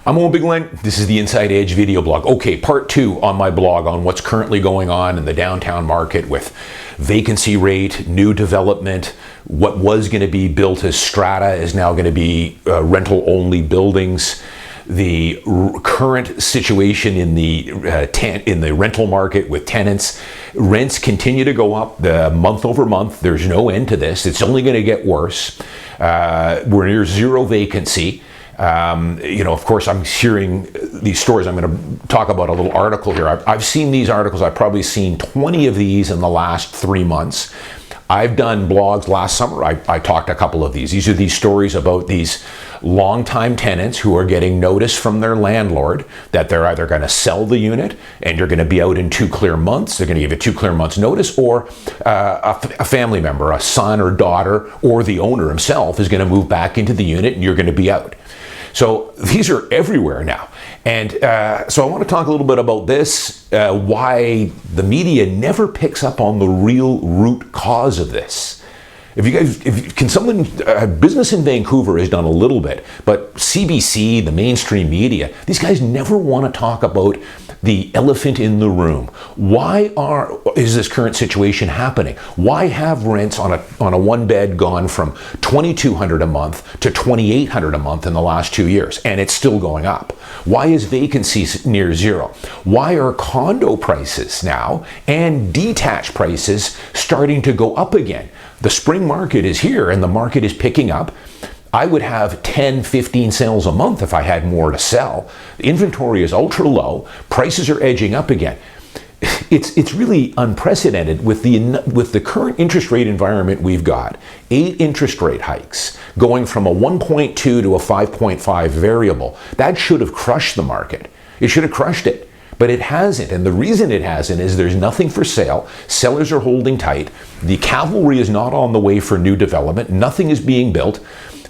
I'm Owen Bigland. This is the Inside Edge video blog. Okay, part 2 on my blog on what's currently going on in the downtown market with vacancy rate, new development, what was going to be built as strata is now going to be rental-only buildings, the current situation in the rental market with tenants. Rents continue to go up month over month. There's no end to this. It's only going to get worse. We're near zero vacancy. Of course, I'm hearing these stories. I'm going to talk about a little article here. I've seen these articles. I've probably seen 20 of these in the last 3 months. I've done blogs last summer. I talked a couple of these. These are these stories about these longtime tenants who are getting notice from their landlord that they're either going to sell the unit and you're going to be out in 2 clear months. They're going to give you 2 clear months notice, or a family member, a son or daughter, or the owner himself is going to move back into the unit and you're going to be out. So these are everywhere now. And so I want to talk a little bit about this, why the media never picks up on the real root cause of this. Business in Vancouver has done a little bit, but CBC, the mainstream media, these guys never want to talk about the elephant in the room. Why is this current situation happening? Why have rents on a one bed gone from $2,200 a month to $2,800 a month in the last 2 years, and it's still going up? Why is vacancy near zero? Why are condo prices now and detached prices starting to go up again? The spring market is here and the market is picking up. I would have 10, 15 sales a month if I had more to sell. The inventory is ultra low. Prices are edging up again. It's really unprecedented with the current interest rate environment we've got. 8 interest rate hikes going from a 1.2 to a 5.5 variable. That should have crushed the market. It should have crushed it. But it hasn't, and the reason it hasn't is there's nothing for sale. Sellers are holding tight. The Calvary is not on the way for new development. Nothing is being built.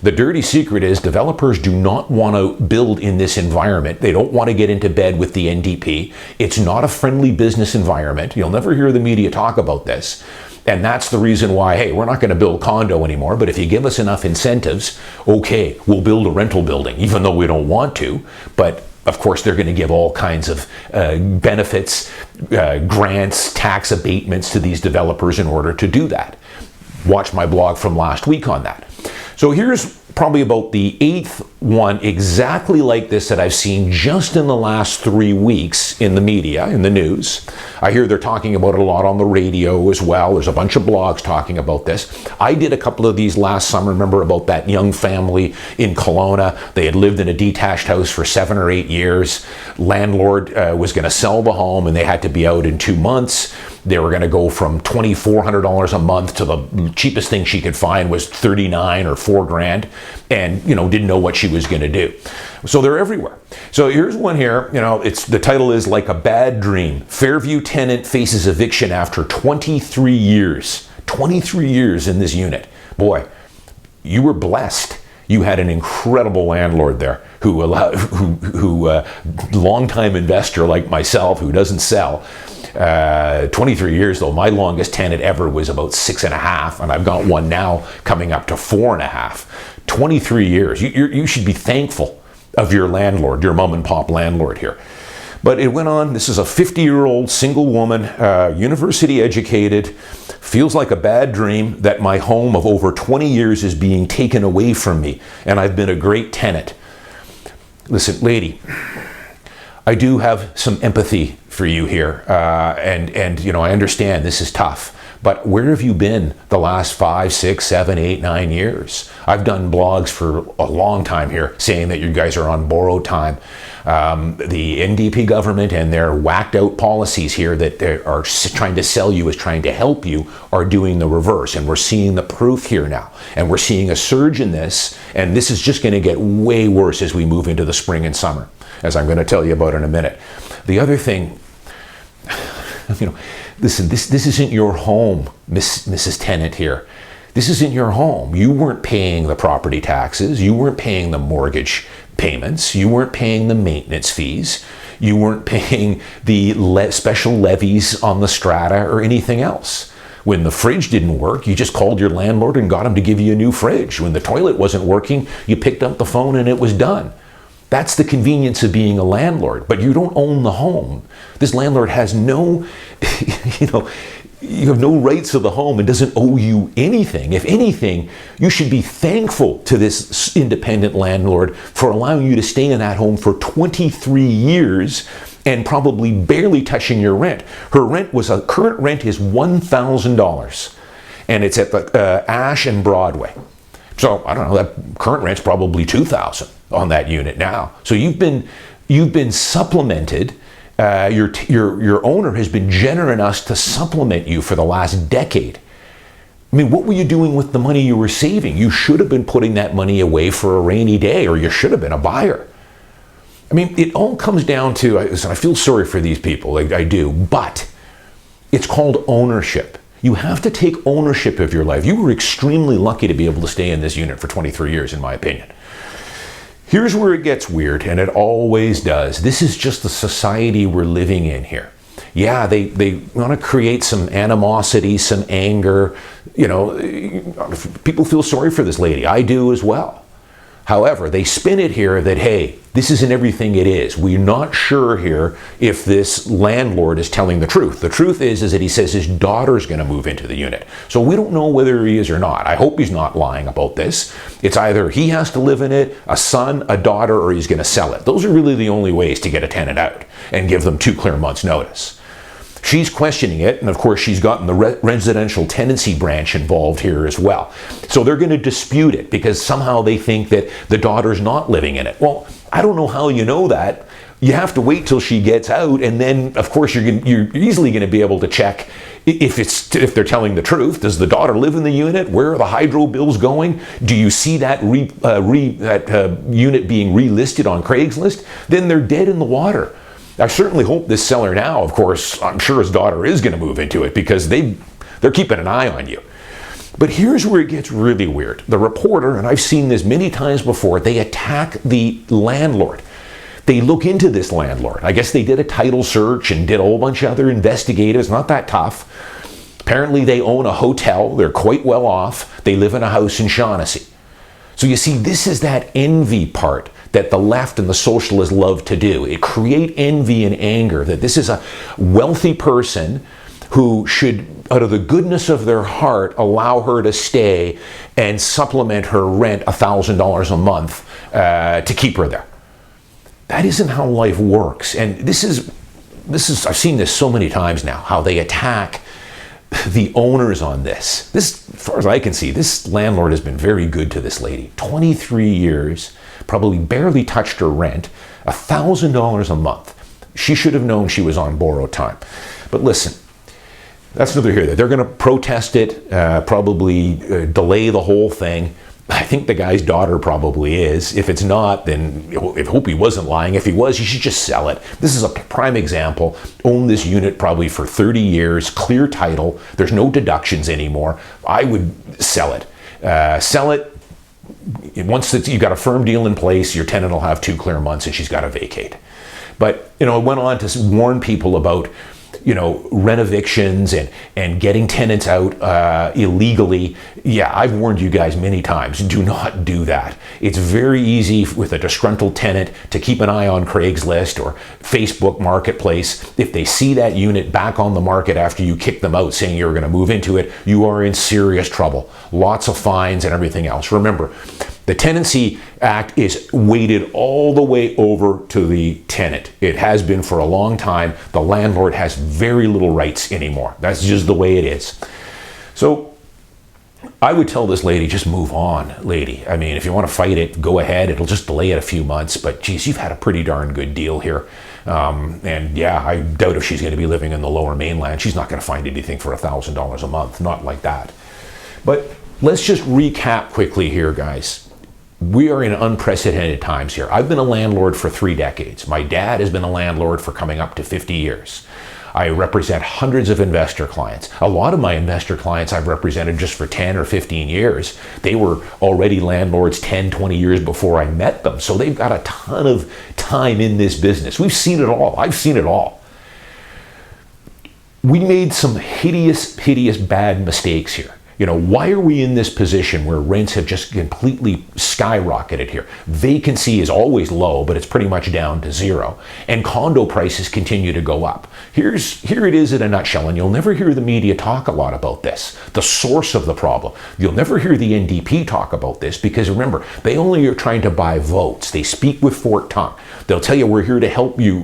The dirty secret is developers do not want to build in this environment. They don't want to get into bed with the NDP. It's not a friendly business environment. You'll never hear the media talk about this. And that's the reason why, hey, we're not going to build condo anymore, but if you give us enough incentives, okay, we'll build a rental building, even though we don't want to. But of course, they're going to give all kinds of benefits, grants, tax abatements to these developers in order to do that. Watch my blog from last week on that. So here's probably about the 8th one exactly like this that I've seen just in the last 3 weeks in the media, in the news. I hear they're talking about it a lot on the radio as well. There's a bunch of blogs talking about this. I did a couple of these last summer. Remember about that young family in Kelowna? They had lived in a detached house for 7 or 8 years. Landlord was going to sell the home and they had to be out in 2 months. They were going to go from $2,400 a month to the cheapest thing she could find was $39,000 or $4,000, and didn't know what she was going to do. So they're everywhere. So here's one here. The title is Like a Bad Dream. Fairview tenant faces eviction after 23 years. 23 years in this unit. Boy, you were blessed. You had an incredible landlord there who longtime investor like myself who doesn't sell. 23 years though. My longest tenant ever was about 6.5, and I've got one now coming up to 4.5. 23 years. You should be thankful of your landlord, your mom and pop landlord here. But it went on. This is a 50-year-old single woman, university educated, feels like a bad dream that my home of over 20 years is being taken away from me, and I've been a great tenant. Listen, lady, I do have some empathy for you here, and I understand this is tough. But where have you been the last 5, 6, 7, 8, 9 years? I've done blogs for a long time here saying that you guys are on borrowed time. The NDP government and their whacked out policies here that they are trying to sell you as trying to help you are doing the reverse. And we're seeing the proof here now. And we're seeing a surge in this. And this is just going to get way worse as we move into the spring and summer, as I'm going to tell you about in a minute. The other thing, listen, this isn't your home, Mrs. Tenant here. This isn't your home. You weren't paying the property taxes. You weren't paying the mortgage payments. You weren't paying the maintenance fees. You weren't paying the special levies on the strata or anything else. When the fridge didn't work, you just called your landlord and got him to give you a new fridge. When the toilet wasn't working, you picked up the phone and it was done. That's the convenience of being a landlord, but you don't own the home. This landlord has no, you have no rights to the home and doesn't owe you anything. If anything, you should be thankful to this independent landlord for allowing you to stay in that home for 23 years and probably barely touching your rent. Her current rent is $1,000, and it's at the Ash and Broadway. So I don't know, that current rent's probably $2,000 on that unit now. So you've been supplemented. Your owner has been generous enough to supplement you for the last decade. I mean, what were you doing with the money you were saving? You should have been putting that money away for a rainy day, or you should have been a buyer. I mean, it all comes down to, I feel sorry for these people, I do, but it's called ownership. You have to take ownership of your life. You were extremely lucky to be able to stay in this unit for 23 years, in my opinion. Here's where it gets weird, and it always does. This is just the society we're living in here. Yeah, they want to create some animosity, some anger. People feel sorry for this lady. I do as well. However, they spin it here that, hey, this isn't everything it is. We're not sure here if this landlord is telling the truth. The truth is that he says his daughter's going to move into the unit. So we don't know whether he is or not. I hope he's not lying about this. It's either he has to live in it, a son, a daughter, or he's going to sell it. Those are really the only ways to get a tenant out and give them 2 clear months' notice. She's questioning it, and of course she's gotten the residential tenancy branch involved here as well. So they're going to dispute it because somehow they think that the daughter's not living in it. Well, I don't know how you know that. You have to wait till she gets out, and then of course you're easily going to be able to check if they're telling the truth. Does the daughter live in the unit? Where are the hydro bills going? Do you see that unit being relisted on Craigslist? Then they're dead in the water. I certainly hope this seller now, of course, I'm sure his daughter is going to move into it because they're keeping an eye on you. But here's where it gets really weird. The reporter, and I've seen this many times before, they attack the landlord. They look into this landlord. I guess they did a title search and did a whole bunch of other investigatives, not that tough. Apparently they own a hotel. They're quite well off. They live in a house in Shaughnessy. So you see, this is that envy part that the left and the socialists love to do. It create envy and anger that this is a wealthy person who should, out of the goodness of their heart, allow her to stay and supplement her rent $1,000 a month to keep her there. That isn't how life works. And this is I've seen this so many times now, how they attack the owners on this. As far as I can see, this landlord has been very good to this lady. 23 years, probably barely touched her rent, $1,000 a month. She should have known she was on borrowed time. But listen, that's neither here nor there. They're going to protest it, probably delay the whole thing. I think the guy's daughter probably is. If it's not, then I hope he wasn't lying. If he was, you should just sell it. This is a prime example. Own this unit probably for 30 years, clear title. There's no deductions anymore. I would sell it. Sell it. Once you've got a firm deal in place, your tenant will have 2 clear months and she's got to vacate. But, it went on to warn people about, rent evictions and getting tenants out illegally. Yeah, I've warned you guys many times. Do not do that. It's very easy with a disgruntled tenant to keep an eye on Craigslist or Facebook Marketplace. If they see that unit back on the market after you kick them out saying you're going to move into it, you are in serious trouble. Lots of fines and everything else. Remember, the Tenancy Act is weighted all the way over to the tenant. It has been for a long time. The landlord has very little rights anymore. That's just the way it is. So I would tell this lady, just move on, lady. I mean, if you want to fight it, go ahead. It'll just delay it a few months. But geez, you've had a pretty darn good deal here. And yeah, I doubt if she's going to be living in the Lower Mainland. She's not going to find anything for $1,000 a month. Not like that. But let's just recap quickly here, guys. We are in unprecedented times here. I've been a landlord for 3 decades. My dad has been a landlord for coming up to 50 years. I represent hundreds of investor clients. A lot of my investor clients I've represented just for 10 or 15 years. They were already landlords 10, 20 years before I met them. So they've got a ton of time in this business. We've seen it all. I've seen it all. We made some hideous, hideous bad mistakes here. Why are we in this position where rents have just completely skyrocketed here? Vacancy is always low, but it's pretty much down to zero. And condo prices continue to go up. Here it is in a nutshell, and you'll never hear the media talk a lot about this, the source of the problem. You'll never hear the NDP talk about this because, remember, they only are trying to buy votes. They speak with forked tongue. They'll tell you, we're here to help you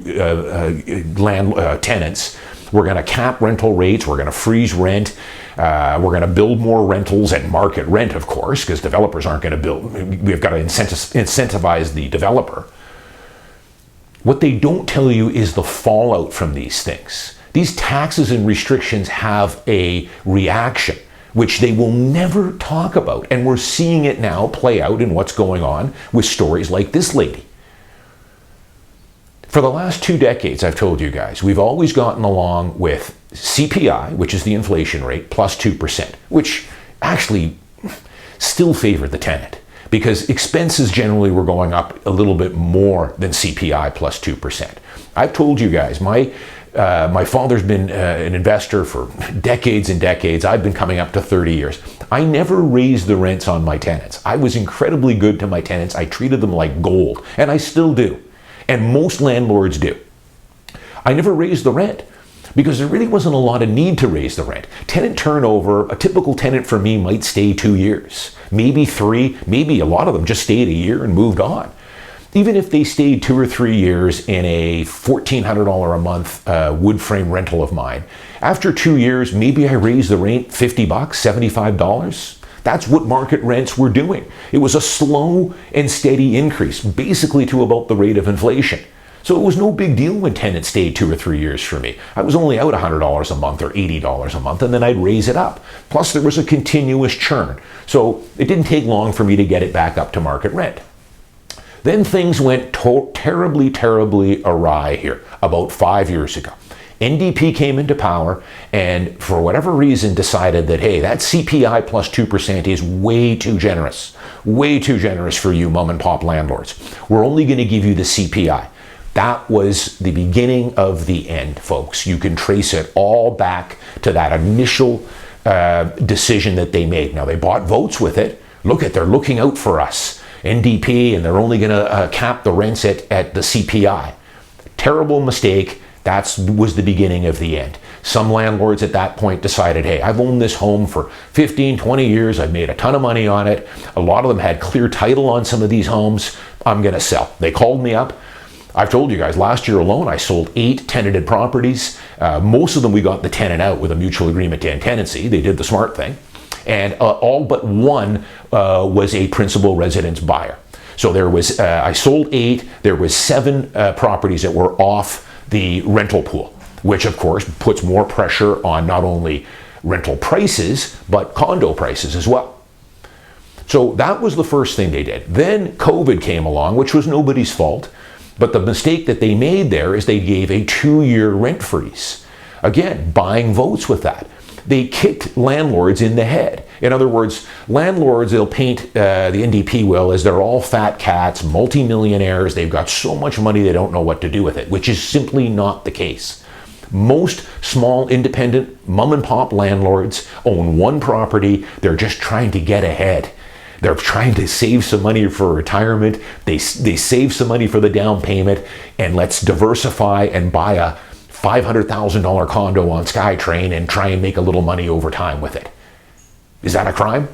tenants. We're going to cap rental rates. We're going to freeze rent. We're going to build more rentals at market rent, of course, because developers aren't going to build. We've got to incentivize the developer. What they don't tell you is the fallout from these things. These taxes and restrictions have a reaction, which they will never talk about. And we're seeing it now play out in what's going on with stories like this lady. For the last 2 decades, I've told you guys, we've always gotten along with CPI, which is the inflation rate, plus 2%, which actually still favored the tenant because expenses generally were going up a little bit more than CPI plus 2%. I've told you guys, my father's been an investor for decades and decades. I've been coming up to 30 years. I never raised the rents on my tenants. I was incredibly good to my tenants. I treated them like gold, and I still do. And most landlords do. I never raised the rent because there really wasn't a lot of need to raise the rent. Tenant turnover, a typical tenant for me might stay 2 years, maybe 3, maybe a lot of them just stayed a year and moved on. Even if they stayed 2 or 3 years in a $1,400 a month wood frame rental of mine, after 2 years, maybe I raised the rent $50, $75. That's what market rents were doing. It was a slow and steady increase, basically to about the rate of inflation. So it was no big deal when tenants stayed 2 or 3 years for me. I was only out $100 a month or $80 a month, and then I'd raise it up. Plus, there was a continuous churn. So it didn't take long for me to get it back up to market rent. Then things went terribly, terribly awry here about 5 years ago. NDP came into power and for whatever reason decided that, hey, that CPI plus 2% is way too generous for you mom and pop landlords. We're only going to give you the CPI. That was the beginning of the end, folks. You can trace it all back to that initial decision that they made. Now, they bought votes with it. They're looking out for us, NDP, and they're only going to cap the rents at the CPI. Terrible mistake. That was the beginning of the end. Some landlords at that point decided, hey, I've owned this home for 15, 20 years. I've made a ton of money on it. A lot of them had clear title on some of these homes. I'm going to sell. They called me up. I've told you guys, last year alone, I sold 8 tenanted properties. Most of them, we got the tenant out with a mutual agreement to end tenancy. They did the smart thing. And all but one was a principal residence buyer. So there was, I sold 8. There was 7 properties that were off the rental pool, which of course puts more pressure on not only rental prices, but condo prices as well. So that was the first thing they did. Then COVID came along, which was nobody's fault. But the mistake that they made there is they gave a 2-year rent freeze. Again, buying votes with that. They kicked landlords in the head. In other words, landlords, they'll paint, the NDP will, as they're all fat cats, multimillionaires. They've got so much money they don't know what to do with it, which is simply not the case. Most small, independent, mom and pop landlords own one property. They're just trying to get ahead. They're trying to save some money for retirement. They save some money for the down payment, and let's diversify and buy a $500,000 condo on SkyTrain and try and make a little money over time with it. Is that a crime?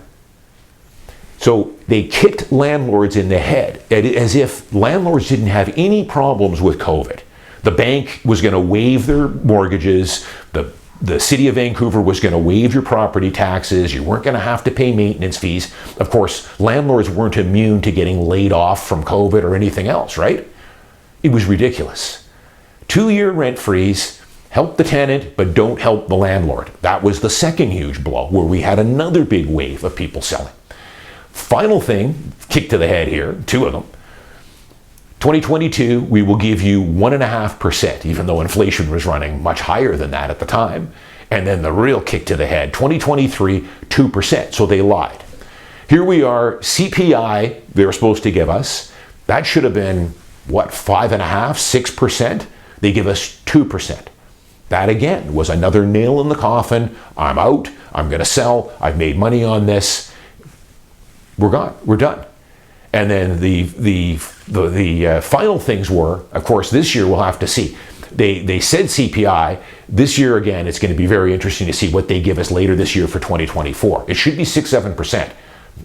So they kicked landlords in the head as if landlords didn't have any problems with COVID. The bank was going to waive their mortgages. The city of Vancouver was going to waive your property taxes. You weren't going to have to pay maintenance fees. Of course, landlords weren't immune to getting laid off from COVID or anything else, right? It was ridiculous. 2-year rent freeze, help the tenant, but don't help the landlord. That was the second huge blow, where we had another big wave of people selling. Final thing, kick to the head here, 2 of them. 2022, we will give you 1.5%, even though inflation was running much higher than that at the time. And then the real kick to the head, 2023, 2%. So they lied. Here we are, CPI, they were supposed to give us. That should have been, 5.5%, 6%? They give us 2%. That again was another nail in the coffin. I'm out. I'm going to sell. I've made money on this. We're gone. We're done. And then the final things were, of course, this year we'll have to see. They said CPI. This year, again, it's going to be very interesting to see what they give us later this year for 2024. It should be 6-7%.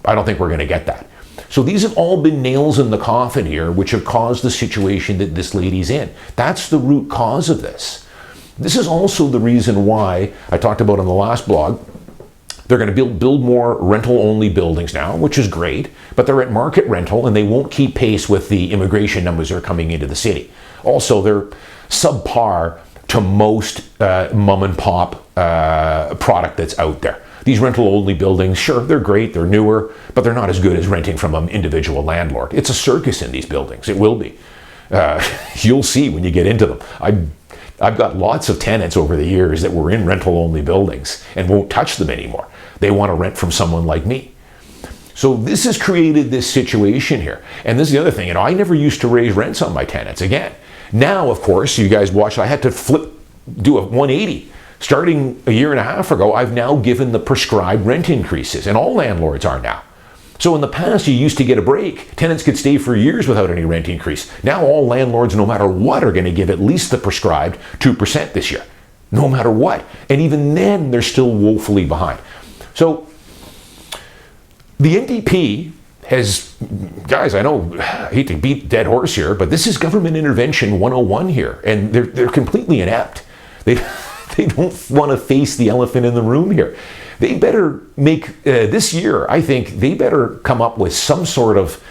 I don't think we're going to get that. So these have all been nails in the coffin here, which have caused the situation that this lady's in. That's the root cause of this. This is also the reason why I talked about on the last blog. They're going to build more rental-only buildings now, which is great, but they're at market rental and they won't keep pace with the immigration numbers that are coming into the city. Also, they're subpar to most mom-and-pop product that's out there. These rental-only buildings, sure, they're great, they're newer, but they're not as good as renting from an individual landlord. It's a circus in these buildings. It will be. You'll see when you get into them. I've got lots of tenants over the years that were in rental-only buildings and won't touch them anymore. They want to rent from someone like me. So this has created this situation here. And this is the other thing, I never used to raise rents on my tenants. Again, now, of course, you guys watched, I had to do a 180. Starting a year and a half ago, I've now given the prescribed rent increases, and all landlords are now. So in the past, you used to get a break. Tenants could stay for years without any rent increase. Now all landlords, no matter what, are going to give at least the prescribed 2% this year, no matter what. And even then, they're still woefully behind. So the NDP has, guys, I know, I hate to beat a dead horse here, but this is government intervention 101 here, and they're completely inept. They don't want to face the elephant in the room here. They better make, this year, I think, they better come up with some sort of,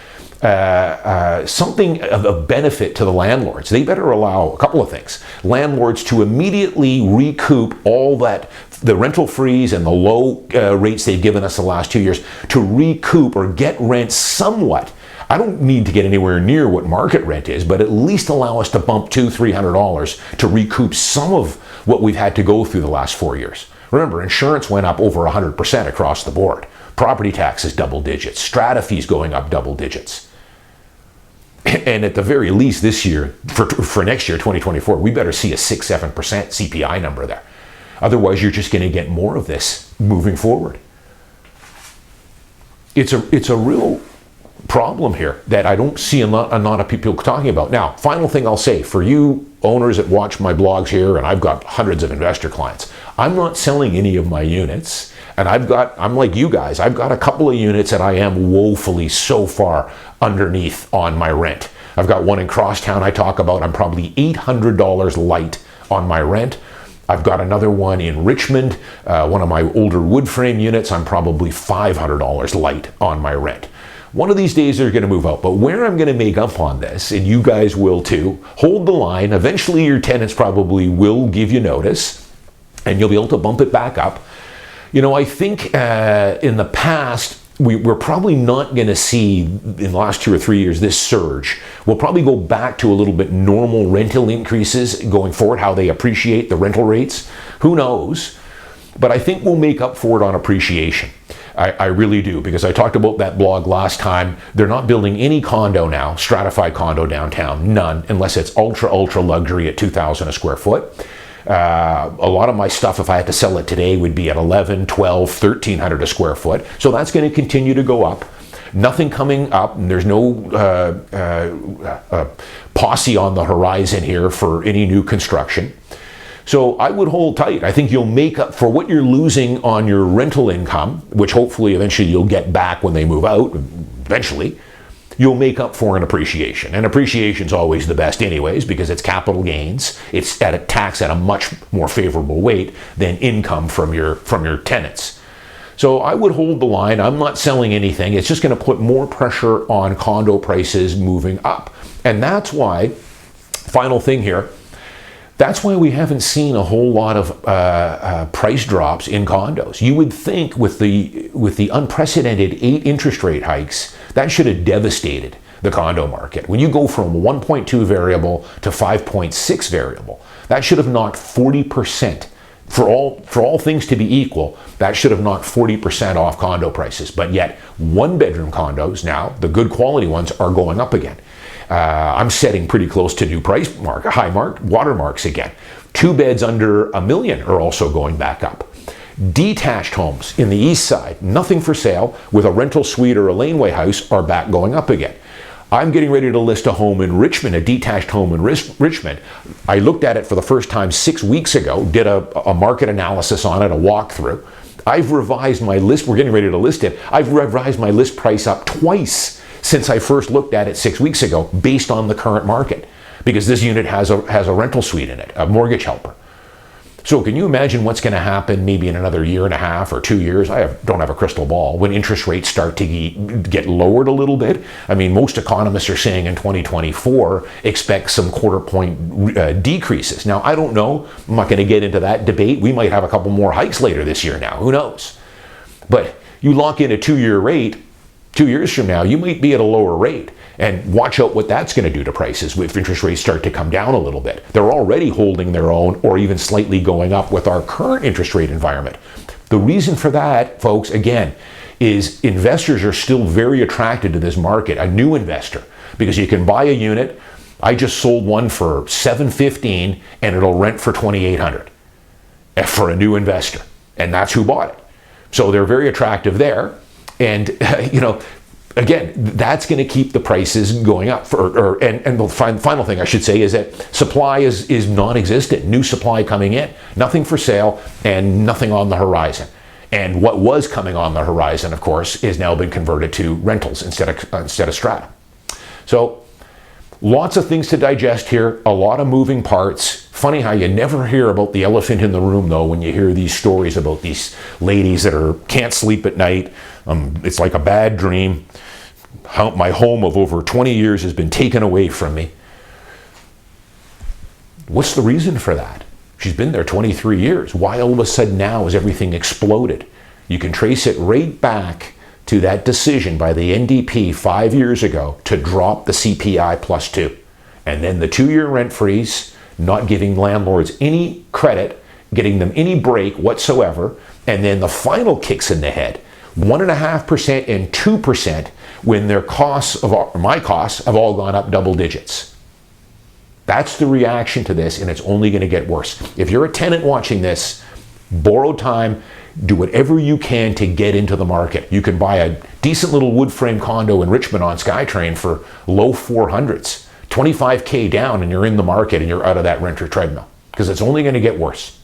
something of benefit to the landlords. They better allow a couple of things. Landlords to immediately recoup all that, the rental freeze and the low rates they've given us the last 2 years, to recoup or get rent somewhat. I don't need to get anywhere near what market rent is, but at least allow us to bump $200-300 to recoup some of what we've had to go through the last 4 years. Remember, insurance went up over 100% across the board. Property taxes double digits. Strata fees going up double digits. And at the very least this year, for next year, 2024, we better see a 6-7% CPI number there. Otherwise, you're just going to get more of this moving forward. It's a real problem here that I don't see a lot of people talking about. Now, final thing I'll say, for you owners that watch my blogs here, and I've got hundreds of investor clients, I'm not selling any of my units, and I'm like you guys, I've got a couple of units that I am woefully so far underneath on my rent. I've got one in Crosstown I talk about, I'm probably $800 light on my rent. I've got another one in Richmond, one of my older wood frame units, I'm probably $500 light on my rent. One of these days they're going to move out, but where I'm going to make up on this, and you guys will too, hold the line. Eventually your tenants probably will give you notice, and you'll be able to bump it back up. I think in the past, we're probably not going to see, in the last 2 or 3 years, this surge. We'll probably go back to a little bit normal rental increases going forward, how they appreciate the rental rates. Who knows? But I think we'll make up for it on appreciation. I really do, because I talked about that blog last time. They're not building any condo now, stratified condo downtown, none, unless it's ultra luxury at $2,000 a square foot. A lot of my stuff, if I had to sell it today, would be at $1,100, $1,200, $1,300 a square foot. So that's going to continue to go up. Nothing coming up, and there's no posse on the horizon here for any new construction. So I would hold tight. I think you'll make up for what you're losing on your rental income, which hopefully eventually you'll get back when they move out, eventually. You'll make up for an appreciation. And appreciation's always the best anyways, because it's capital gains. It's at a tax at a much more favorable rate than income from your tenants. So I would hold the line. I'm not selling anything. It's just going to put more pressure on condo prices moving up. And that's why, final thing here, that's why we haven't seen a whole lot of price drops in condos. You would think with the unprecedented 8 interest rate hikes, that should have devastated the condo market. When you go from 1.2 variable to 5.6 variable, that should have knocked 40%. For all things to be equal, that should have knocked 40% off condo prices. But yet, 1-bedroom condos now, the good quality ones, are going up again. I'm setting pretty close to new price high watermarks again. Two beds under $1 million are also going back up. Detached homes in the east side, nothing for sale, with a rental suite or a laneway house, are back going up again. I'm getting ready to list a home in Richmond, a detached home in Richmond. I looked at it for the first time 6 weeks ago, did a market analysis on it, a walkthrough. I've revised my list, we're getting ready to list it, I've revised my list price up twice since I first looked at it 6 weeks ago, based on the current market, because this unit has a rental suite in it, a mortgage helper. So can you imagine what's going to happen maybe in another year and a half or 2 years? I don't have a crystal ball. When interest rates start to get lowered a little bit, I mean, most economists are saying in 2024 expect some quarter point decreases. Now, I don't know. I'm not going to get into that debate. We might have a couple more hikes later this year now. Who knows? But you lock in a 2-year rate, 2 years from now, you might be at a lower rate. And watch out what that's going to do to prices if interest rates start to come down a little bit. They're already holding their own or even slightly going up with our current interest rate environment. The reason for that, folks, again, is investors are still very attracted to this market, a new investor, because you can buy a unit. I just sold one for $715 and it'll rent for $2,800 for a new investor. And that's who bought it. So they're very attractive there. And, again, that's going to keep the prices going up. And the final thing I should say is that supply is non-existent. New supply coming in, nothing for sale, and nothing on the horizon. And what was coming on the horizon, of course, is now been converted to rentals instead of strata. So lots of things to digest here, a lot of moving parts. Funny how you never hear about the elephant in the room, though, when you hear these stories about these ladies that can't sleep at night. It's like a bad dream. My home of over 20 years has been taken away from me. What's the reason for that? She's been there 23 years. Why all of a sudden now has everything exploded? You can trace it right back to that decision by the NDP 5 years ago to drop the CPI +2. And then the 2-year rent freeze, not giving landlords any credit, getting them any break whatsoever. And then the final kicks in the head, 1.5% and 2%, when their my costs have all gone up double digits. That's the reaction to this, and it's only going to get worse. If you're a tenant watching this, borrow time, do whatever you can to get into the market. You can buy a decent little wood frame condo in Richmond on SkyTrain for low 400s, $25K down, and you're in the market and you're out of that renter treadmill, because it's only going to get worse.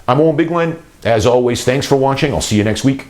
I'm Owen Bigland. As always, thanks for watching. I'll see you next week.